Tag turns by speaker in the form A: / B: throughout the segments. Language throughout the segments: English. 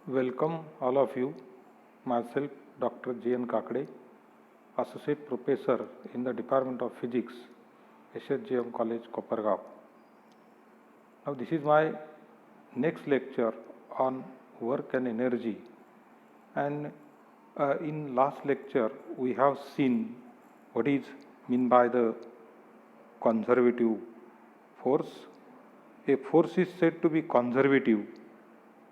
A: Welcome all of you. Myself Dr. J.N. Kakade, Associate Professor in the Department of Physics, SHGM College, Kopargaon. Now this is my next lecture on work and energy, and in last lecture we have seen what is meant by the conservative force. A force is said to be conservative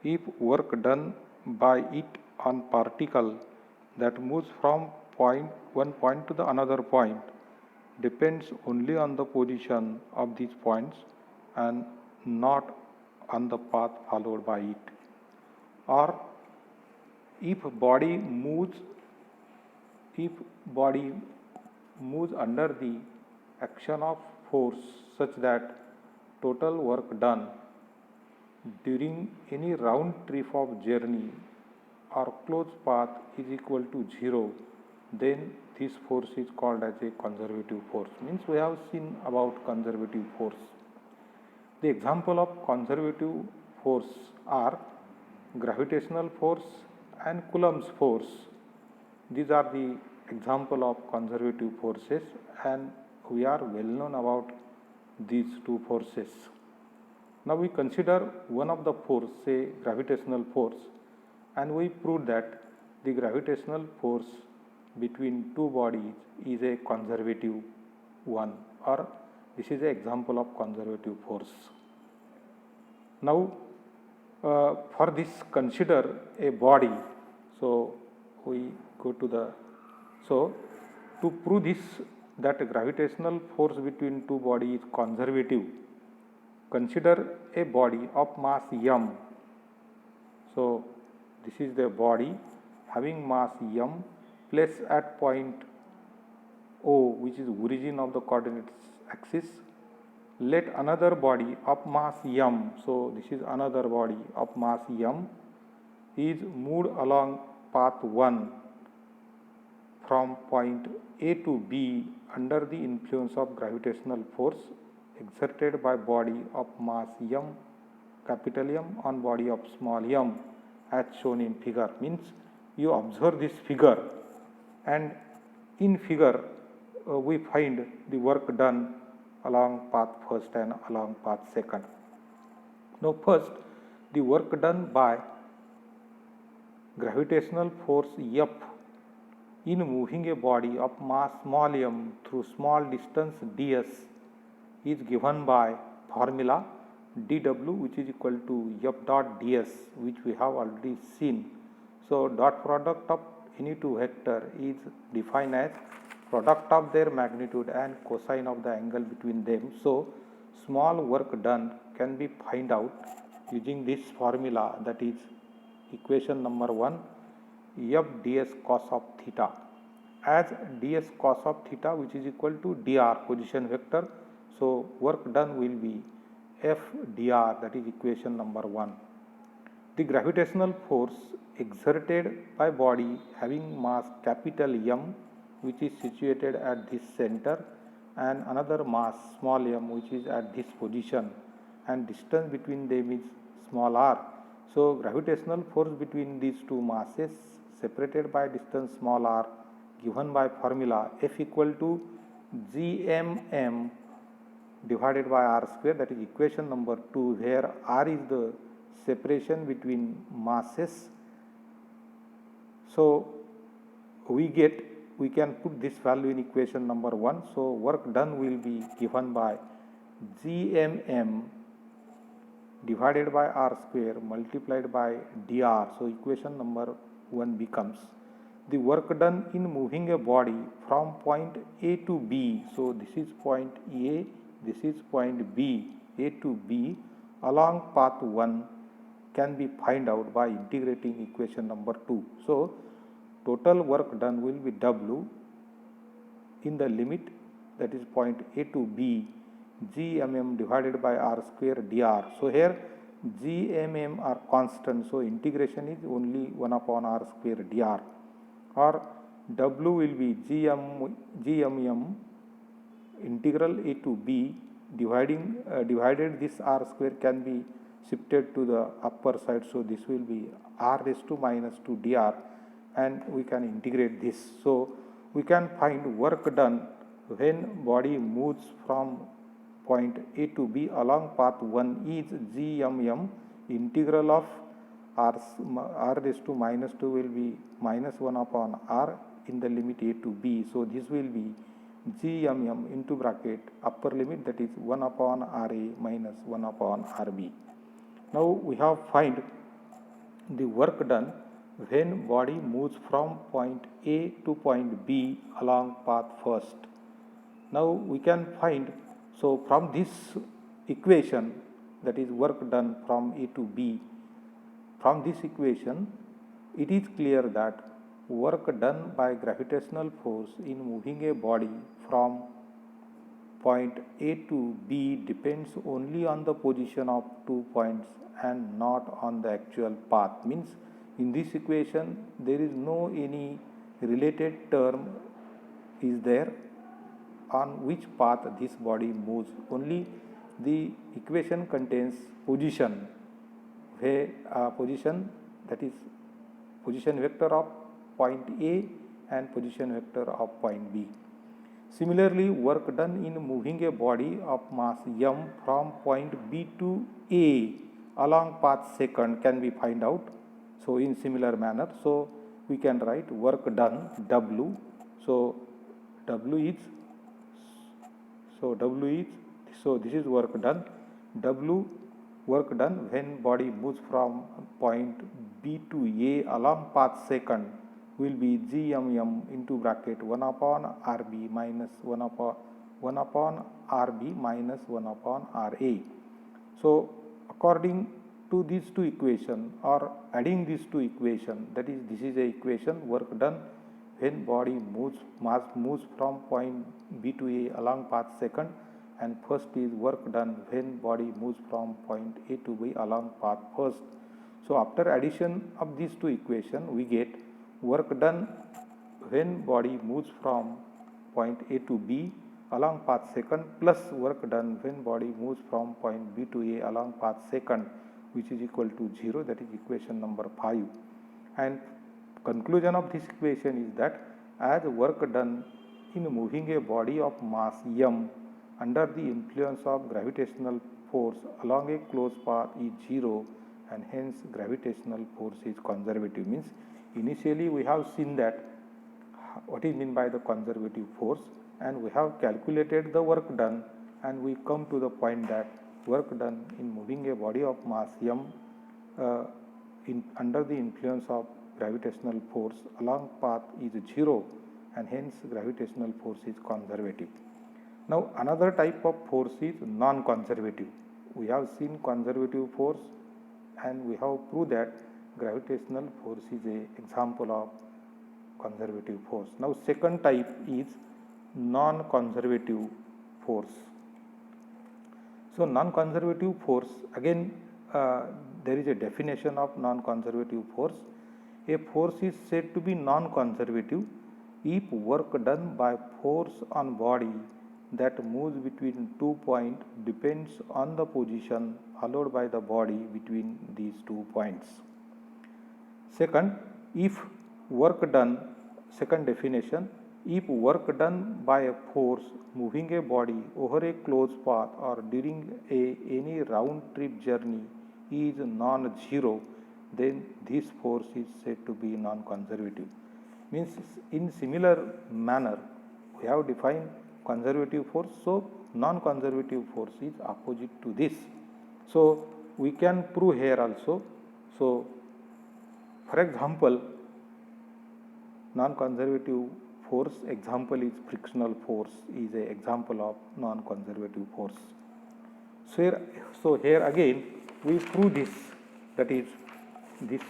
A: if work done by it on particle that moves from one point to the another point depends only on the position of these points and not on the path followed by it. Or if body moves under the action of force such that total work done during any round trip of journey or closed path is equal to 0, then this force is called as a conservative force. Means we have seen about conservative force. The example of conservative force are gravitational force and Coulomb's force. These are the example of conservative forces, and we are well known about these two forces. Now we consider one of the force, say gravitational force, and we prove that the gravitational force between two bodies is a conservative one, or this is an example of conservative force. Now for this consider a body. So we go to the, so to prove this that gravitational force between two bodies is conservative, consider a body of mass m. So this is the body having mass m placed at point O, which is origin of the coordinates axis. Let another body of mass m, so this is another body of mass m, is moved along path 1 from point A to B under the influence of gravitational force exerted by body of mass m, capital M, on body of small m, as shown in figure. Means you observe this figure, and in figure we find the work done along path first and along path second. Now first, the work done by gravitational force F in moving a body of mass small m through small distance ds is given by formula dw, which is equal to f dot ds, which we have already seen. So dot product of any two vector is defined as product of their magnitude and cosine of the angle between them. So small work done can be find out using this formula, that is equation number 1, f ds cos of theta, as ds cos of theta, which is equal to dr, position vector. So work done will be f dr, that is equation number 1. The gravitational force exerted by body having mass capital M, which is situated at this center, and another mass small m, which is at this position, and distance between them is small r. So gravitational force between these two masses separated by distance small r, given by formula F equal to gmm divided by r square, that is equation number 2, where r is the separation between masses. So we can put this value in equation number 1. So work done will be given by gmm divided by r square multiplied by dr. So equation number 1 becomes the work done in moving a body from point A to B. So this is point A, this is point B, A to B, along path 1 can be find out by integrating equation number 2. So total work done will be W in the limit, that is point A to B, gmm divided by r square dr. So here gmm are constant, so integration is only 1 upon r square dr, or W will be gmm integral A to B divided this r square can be shifted to the upper side, so this will be r raised to minus 2 dr, and we can integrate this. So we can find work done when body moves from point A to B along path 1 is gmm integral of r raised to minus 2 will be minus 1 upon r in the limit A to B. So this will be gmm into bracket upper limit, that is 1 upon Ra minus 1 upon Rb. Now we have find the work done when body moves from point A to point B along path first. Now we can find, so from this equation, that is work done from A to B, from this equation it is clear that work done by gravitational force in moving a body from point A to B depends only on the position of 2 points and not on the actual path. Means in this equation there is no any related term is there on which path this body moves. Only the equation contains position, where position, that is position vector of point A and position vector of point B. Similarly, work done in moving a body of mass m from point B to A along path second can be find out. So in similar manner, so we can write work done W. So W is this is work done. W work done when body moves from point B to A along path second will be gmm into bracket 1 upon Rb minus 1 upon Rb minus 1 upon Ra. So according to these two equations, or adding these two equations, that is, this is a equation work done when body mass moves from point B to A along path second, and first is work done when body moves from point A to B along path first. So after addition of these two equations, we get work done when body moves from point A to B along path second plus work done when body moves from point B to A along path second, which is equal to 0, that is equation number 5. And conclusion of this equation is that as work done in moving a body of mass m under the influence of gravitational force along a closed path is 0, and hence gravitational force is conservative. Means initially we have seen that what is meant by the conservative force, and we have calculated the work done, and we come to the point that work done in moving a body of mass m under the influence of gravitational force along path is 0, and hence gravitational force is conservative. Now another type of force is non-conservative. We have seen conservative force, and we have proved that gravitational force is an example of conservative force. Now second type is non-conservative force. So non-conservative force, again there is a definition of non-conservative force. A force is said to be non-conservative if work done by force on body that moves between 2 points depends on the position followed by the body between these 2 points. Second, if work done, second definition, if work done by a force moving a body over a closed path or during any round trip journey is non-zero, then this force is said to be non-conservative. Means in similar manner we have defined conservative force, so non-conservative force is opposite to this. So we can prove here also. So for example, non-conservative force example is frictional force is an example of non-conservative force. So here again we prove this, that is this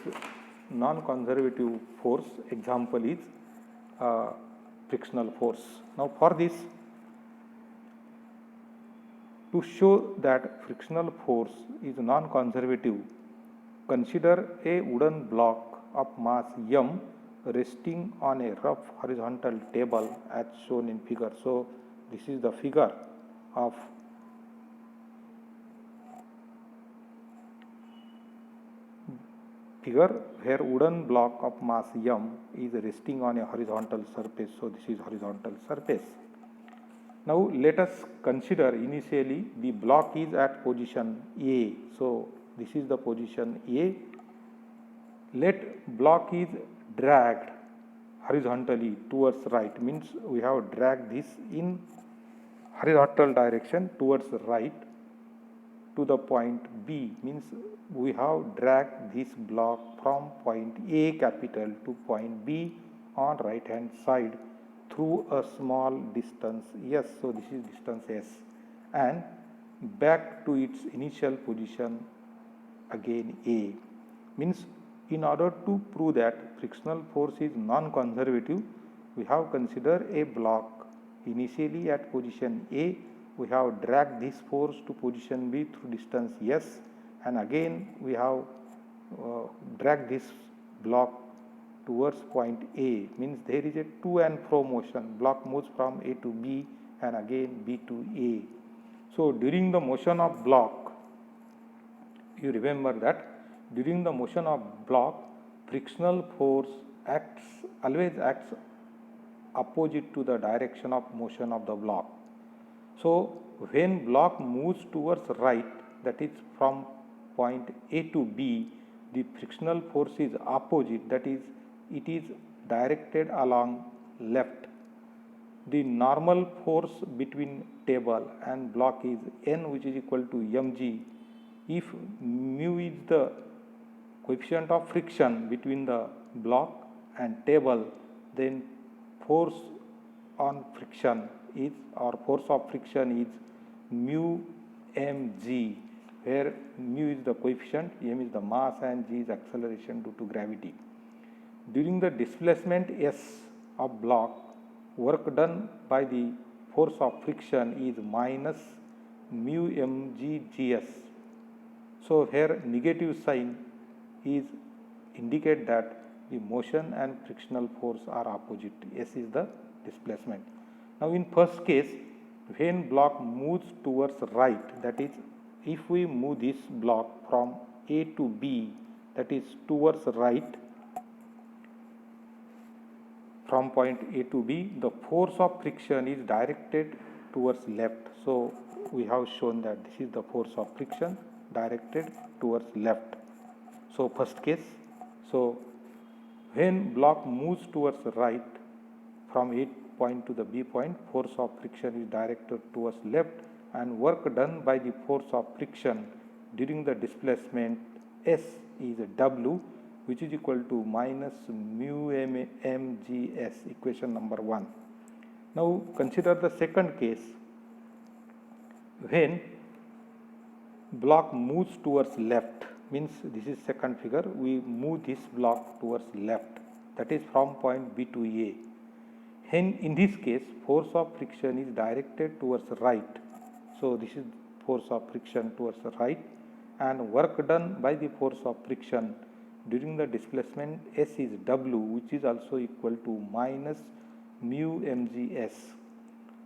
A: non-conservative force example is frictional force. Now for this, to show that frictional force is non-conservative, consider a wooden block of mass m resting on a rough horizontal table as shown in figure. So this is the figure of figure where wooden block of mass m is resting on a horizontal surface. So this is horizontal surface. Now let us consider initially the block is at position A. So this is the position A. Let block is dragged horizontally towards right, means we have dragged this in horizontal direction towards right to the point B, means we have dragged this block from point A capital to point B on right hand side through a small distance S. So this is distance S, and back to its initial position again A. Means in order to prove that frictional force is non-conservative, we have considered a block initially at position A. We have dragged this force to position B through distance S, and again we have dragged this block towards point A, means there is a to and fro motion. Block moves from A to B and again B to A. So during the motion of block, you remember that during the motion of block, frictional force always acts opposite to the direction of motion of the block. So when block moves towards right, that is from point A to B, the frictional force is opposite, that is it is directed along left. The normal force between table and block is N, which is equal to mg. If mu is the coefficient of friction between the block and table, then force on friction is, or force of friction is mu mg, where mu is the coefficient, m is the mass, and g is acceleration due to gravity. During the displacement S of block, work done by the force of friction is minus mu mg gs. So here negative sign is indicate that the motion and frictional force are opposite. S is the displacement. Now in first case, when block moves towards right, that is if we move this block from A to B, that is towards right, from point A to B, the force of friction is directed towards left. So we have shown that this is the force of friction directed towards left. So first case, so when block moves towards right from A point to the B point, force of friction is directed towards left, and work done by the force of friction during the displacement S is W, which is equal to minus mu mgs, equation number 1. Now consider the second case, when block moves towards left, means this is second figure, we move this block towards left, that is from point B to A. Hence in this case, force of friction is directed towards right. So this is force of friction towards the right, and work done by the force of friction during the displacement S is W, which is also equal to minus mu mgs.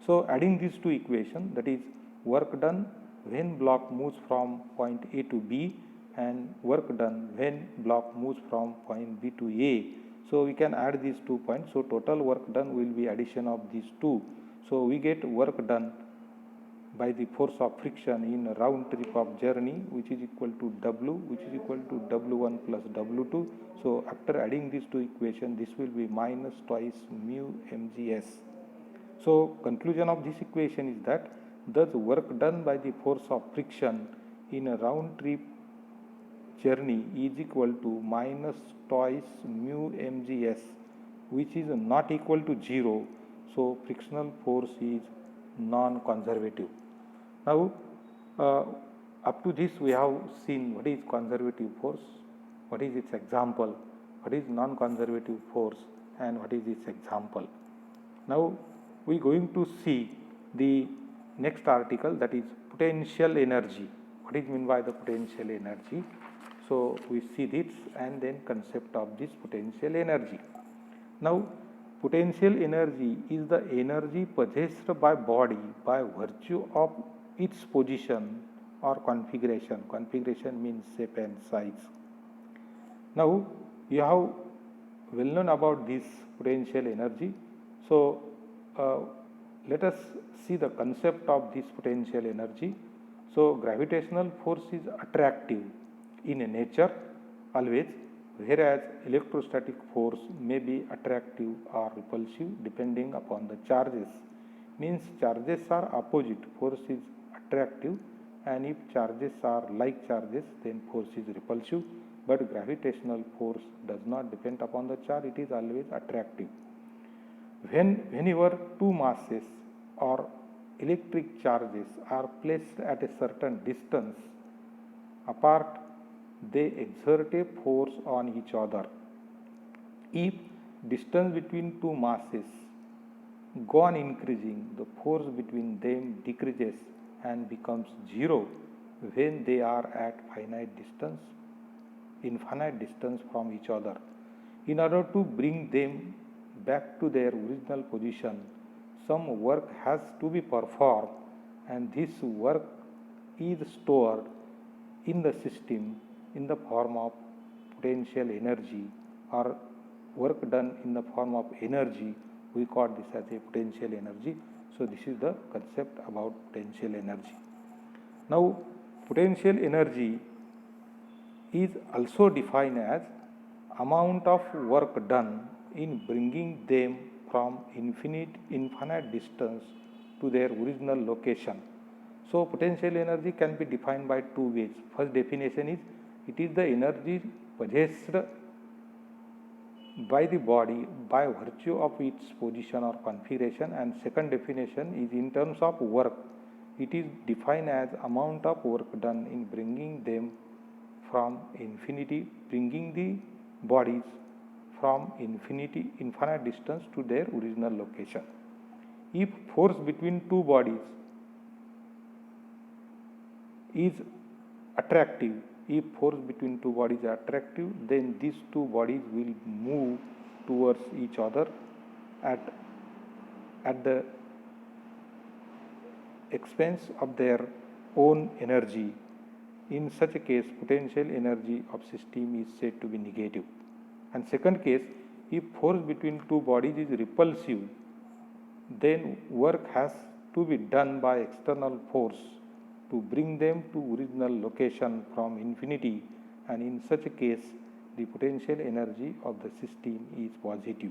A: So adding these two equations, that is work done when block moves from point A to B and work done when block moves from point B to A. So we can add these 2 points. So total work done will be addition of these two. So we get work done by the force of friction in a round trip of journey, which is equal to W, which is equal to W1 plus W2. So after adding these two equations, this will be minus twice mu mgs. So conclusion of this equation is that thus work done by the force of friction in a round trip journey is equal to minus twice mu mgs, which is not equal to 0. So frictional force is non-conservative. Now up to this we have seen what is conservative force, what is its example, what is non-conservative force, and what is its example. Now we are going to see the next article, that is potential energy. What is meant by the potential energy? So we see this and then concept of this potential energy. Now potential energy is the energy possessed by body by virtue of its position or configuration. Configuration means shape and size. Now you have well known about this potential energy. So let us see the concept of this potential energy. So gravitational force is attractive in nature always, whereas electrostatic force may be attractive or repulsive depending upon the charges. Means charges are opposite, force is attractive, and if charges are like charges, then force is repulsive. But gravitational force does not depend upon the charge, it is always attractive. Whenever two masses or electric charges are placed at a certain distance apart, they exert a force on each other. If distance between two masses go on increasing, the force between them decreases and becomes zero when they are at infinite distance from each other. In order to bring them back to their original position, some work has to be performed, and this work is stored in the system in the form of potential energy, or work done in the form of energy. We call this as a potential energy. So this is the concept about potential energy. Now potential energy is also defined as amount of work done in bringing them from infinite distance to their original location. So potential energy can be defined by two ways. First definition is, it is the energy possessed by the body by virtue of its position or configuration, and second definition is in terms of work. It is defined as amount of work done in bringing the bodies from infinite distance to their original location. If force between two bodies is attractive, then these two bodies will move towards each other at the expense of their own energy. In such a case, potential energy of system is said to be negative. And second case, if force between two bodies is repulsive, then work has to be done by external force to bring them to original location from infinity, and in such a case the potential energy of the system is positive.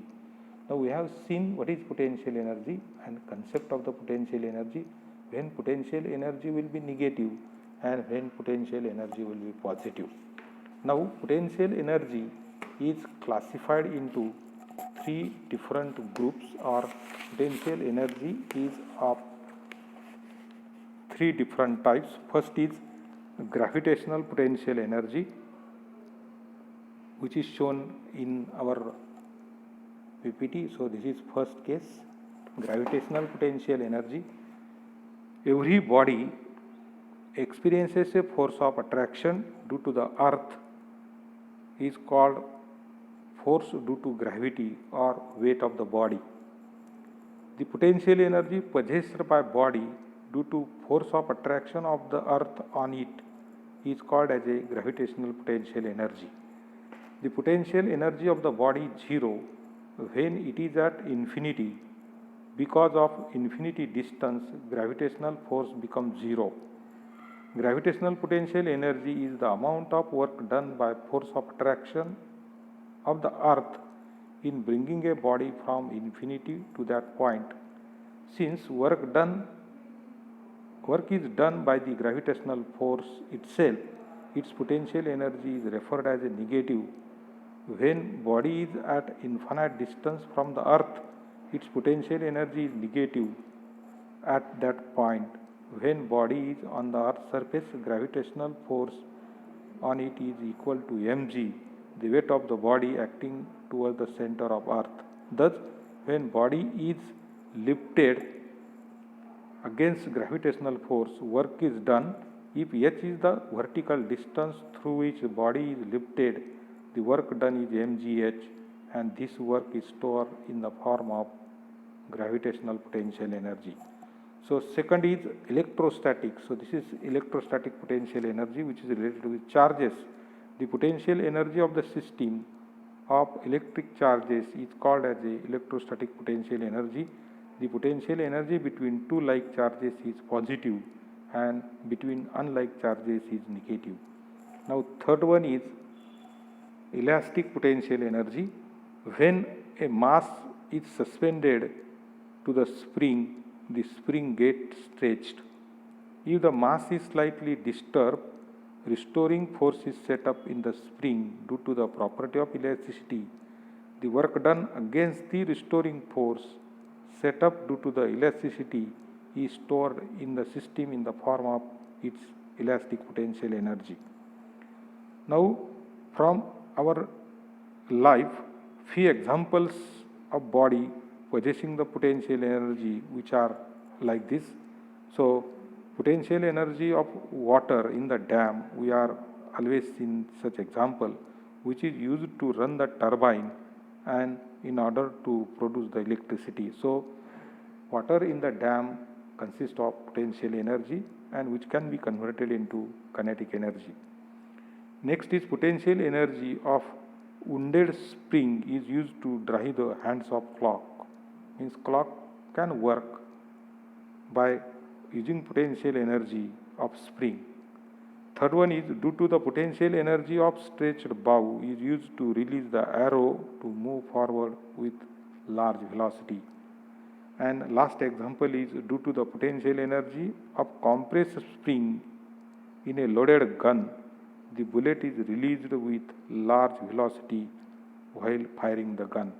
A: Now we have seen what is potential energy and concept of the potential energy, when potential energy will be negative and when potential energy will be positive. Now potential energy is classified into three different groups, or potential energy is of three different types. First is gravitational potential energy, which is shown in our PPT. So this is first case, gravitational potential energy. Every body experiences a force of attraction due to the earth, is called force due to gravity or weight of the body. The potential energy possessed by body due to force of attraction of the earth on it is called as a gravitational potential energy. The potential energy of the body is zero when it is at infinity. Because of infinity distance, gravitational force becomes zero. Gravitational potential energy is the amount of work done by force of attraction of the earth in bringing a body from infinity to that point. Since work is done by the gravitational force itself, its potential energy is referred as a negative. When body is at infinite distance from the earth, its potential energy is negative at that point. When body is on the earth's surface, gravitational force on it is equal to mg, the weight of the body acting towards the center of earth. Thus, when body is lifted against gravitational force, work is done. If h is the vertical distance through which the body is lifted, the work done is mgh, and this work is stored in the form of gravitational potential energy. So second is electrostatic. So this is electrostatic potential energy, which is related with charges The potential energy of the system of electric charges is called as a electrostatic potential energy. The potential energy between two like charges is positive and between unlike charges is negative. Now third one is elastic potential energy. When a mass is suspended to the spring gets stretched. If the mass is slightly disturbed, restoring force is set up in the spring due to the property of elasticity. The work done against the restoring force set up due to the elasticity is stored in the system in the form of its elastic potential energy. Now, from our life, few examples of body possessing the potential energy which are like this. So, potential energy of water in the dam, we are always seen such example, which is used to run the turbine and in order to produce the electricity. So, water in the dam consists of potential energy and which can be converted into kinetic energy. Next is potential energy of wounded spring is used to drive the hands of clock. Means clock can work by using potential energy of spring. Third one is due to the potential energy of stretched bow is used to release the arrow to move forward with large velocity. And last example is due to the potential energy of compressed spring in a loaded gun, the bullet is released with large velocity while firing the gun.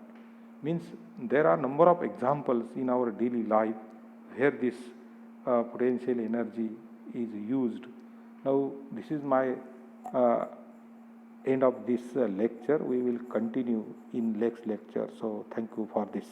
A: Means there are number of examples in our daily life where this potential energy is used. Now this is my end of this lecture. We will continue in next lecture. So thank you for this.